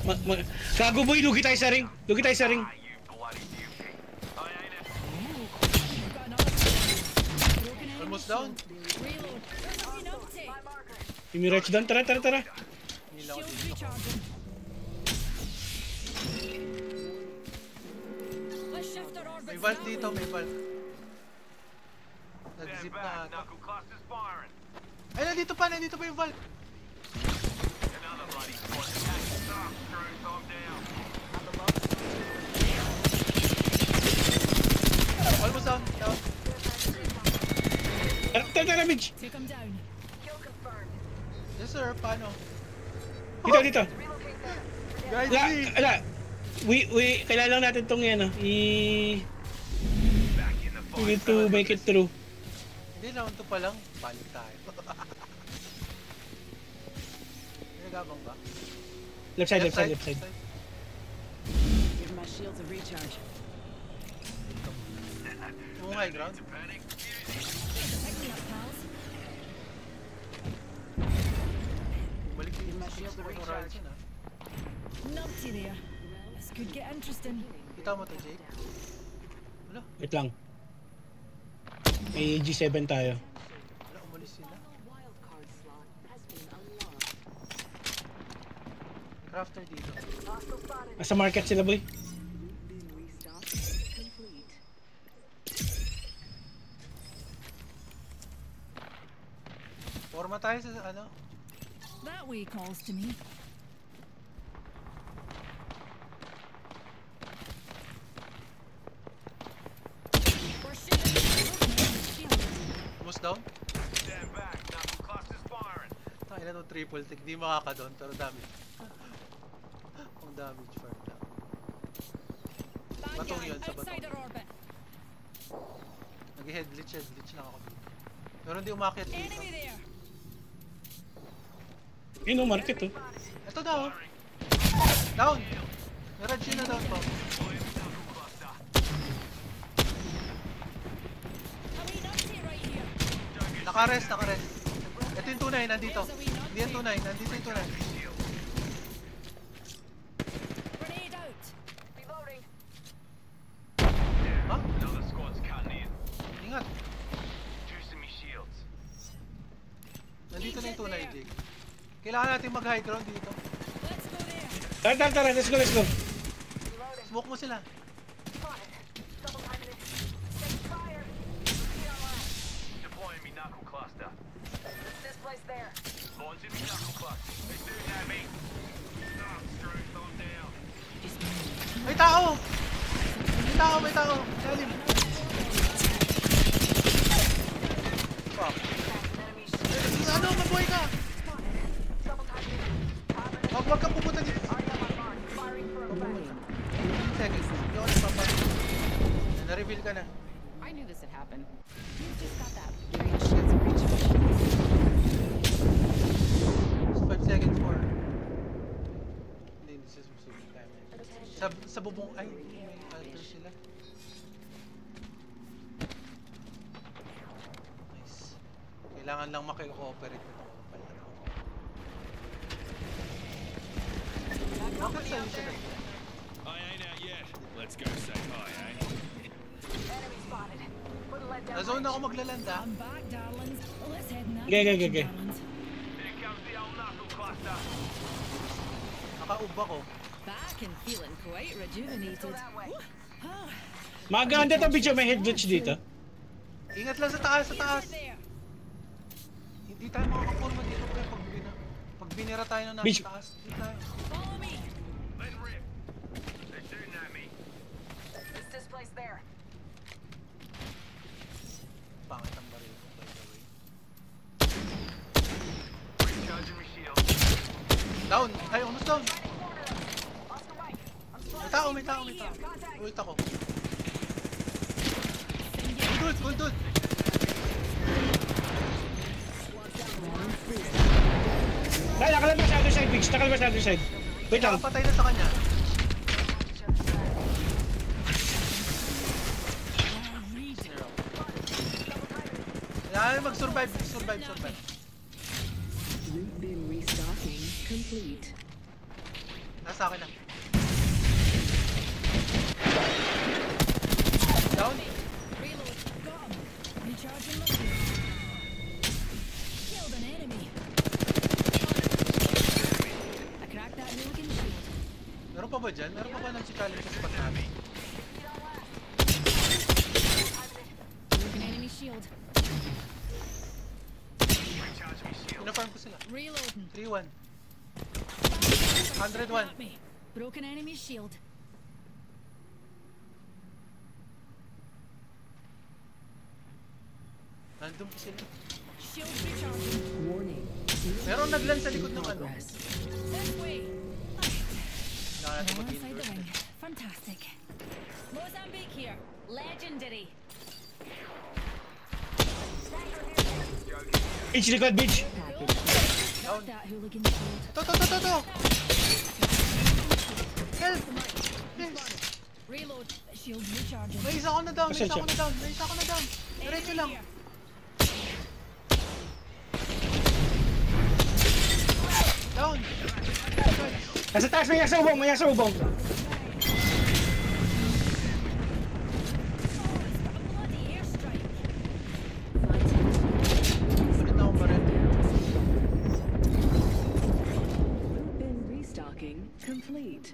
Gago boy, lugi tayo sa ring. Lugi tayo sa ring. Almost down. Mirage down, tara. May vault dito, may vault. Nag-zip na ata. Ay, nandito pa yung vault. Almost down. Tara, Mitch. Yes sir, paano? Dito. Guys, Kailangan lang natin tong yan, we need to make it through. Hindi lang, ito pa lang. Balik tayo. Nagabang ba? Left side. Give my shields a recharge. High ground. Balik din my shields a recharge. Numpty there. This could get interesting. Kita mo to, Jake? Wala. Wait lang. May G7 tayo. Wala, umalis sila. Crafter dito. Sa market sila, boy. Forma tayo sa ano? That way calls to me. Almost down? Tayo na itong triple tick. Di makaka-down pero damage. Ang damage for that. Batong yun sa batong. Nag-head glitch lang ako dito. Pero hindi umakyat dito. Ayun, market to. Ito down! Down! Mirage yun na down po. Naka-rest. Ito yung tunay, nandito. Hindi yung tunay, nandito yung tunay. Ha? Ingat. Nandito na yung tunay, Jake. Kailangan natin mag-high ground dito. Tara, let's go. Smoke mo sila. May tao! Lalim. Fuck. Ano, mabuhay ka! Huwag kang pupunta dito. Seconds. Hindi ako nagpapag. Na-reveal ka na. I knew this would happen. You just got that. Give me a shields a recharge. 5 seconds more. Hindi siya susunod time. Sa bubong, ay, may alter sila. Nice. Kailangan lang makikooperate nito. Bakit sa'yo siya na? I ain't out yet. Let's go say hi, eh? Na-zone ako maglalanda. I'm back, darlings. Let's head now. Okay. Naka-ub ako. Back and feeling quite rejuvenated. Maganda to video, may head glitch dito. Ingat lang sa taas. Hindi tayo makakapulma dito pre pag binira tayo na nasa taas. Hindi tayo. Follow me. Let rip. They do know me. It's this place there. Pangit ang baril ko, by the way. Recharging my shield. Down! Ay, almost down! May tao! Wait ako. Good! Nakalabas sa other side, Biggs. Wait lang. Patay na sa kanya. Kailangan mag-survive. Root bin restocking complete. Nasa akin na. Down. Reload. Got him. Recharging my shield. Killed an enemy. I cracked that hooligan shield. Meron pa ba dyan? Meron pa ba ng challenge sa spot namin? Broken enemy shield. Pinafarm ko sila. Reloading. 3-1. 101. Got me. Broken enemy shield. Nandun pa sila. Shield recharging. Warning. Meron naglan sa likod ng ano. Progress. This way. Kailangan natin All inside the mag-indoors. ring. Fantastic. Mozambique here. Legendary. Beach, likod, beach! Package. Down. That hooligan shield. To! Help! Yes! Reload. Shield recharging. May isa ko na down, Pasensya. may isa ko na down. Diretso lang. Here. Down! Nasa taas, may asubong, may asubong! Oh, he's got a bloody airstrike. Ulit na akong baril. Bin restocking complete.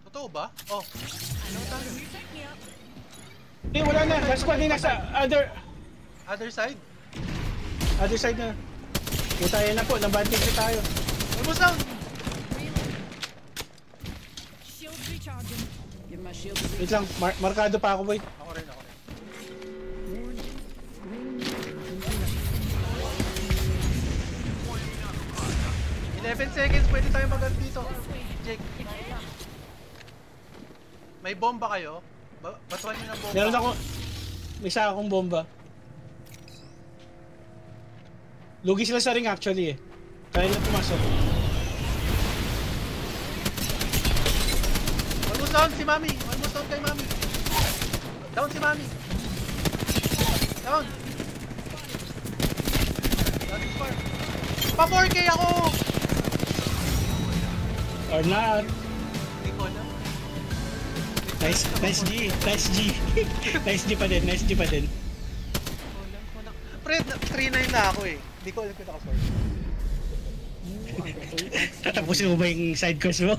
Totoo ba? Oh. Ano tayo? Pick me up. Eh, wala na. Last squad din nasa Other side? other side na. Putayan na po, nabanting na tayo. Almost down! Reload. Shield recharging. Give my shield a Wait lang, markado pa ako, boy. Ako rin. warning. Ring 11 seconds, pwede tayo mag-ult dito. Jake. May bomba kayo? Batuan nyo ng bomba. Meron ako, may isa akong bomba. Lugi sila sa ring actually eh. Kaya na pumasok. Almost down si Mami. Almost down kay Mami. Down si Mami. Down. Down is far. Pa 4K ako! Or not. Hindi ko alam. Nice G. Nice G. Nice G pa din, nice G pa din. Fred, 3-9 na ako eh. Hindi ko alam kung naka-4. Tatapusin mo ba yung side quest mo?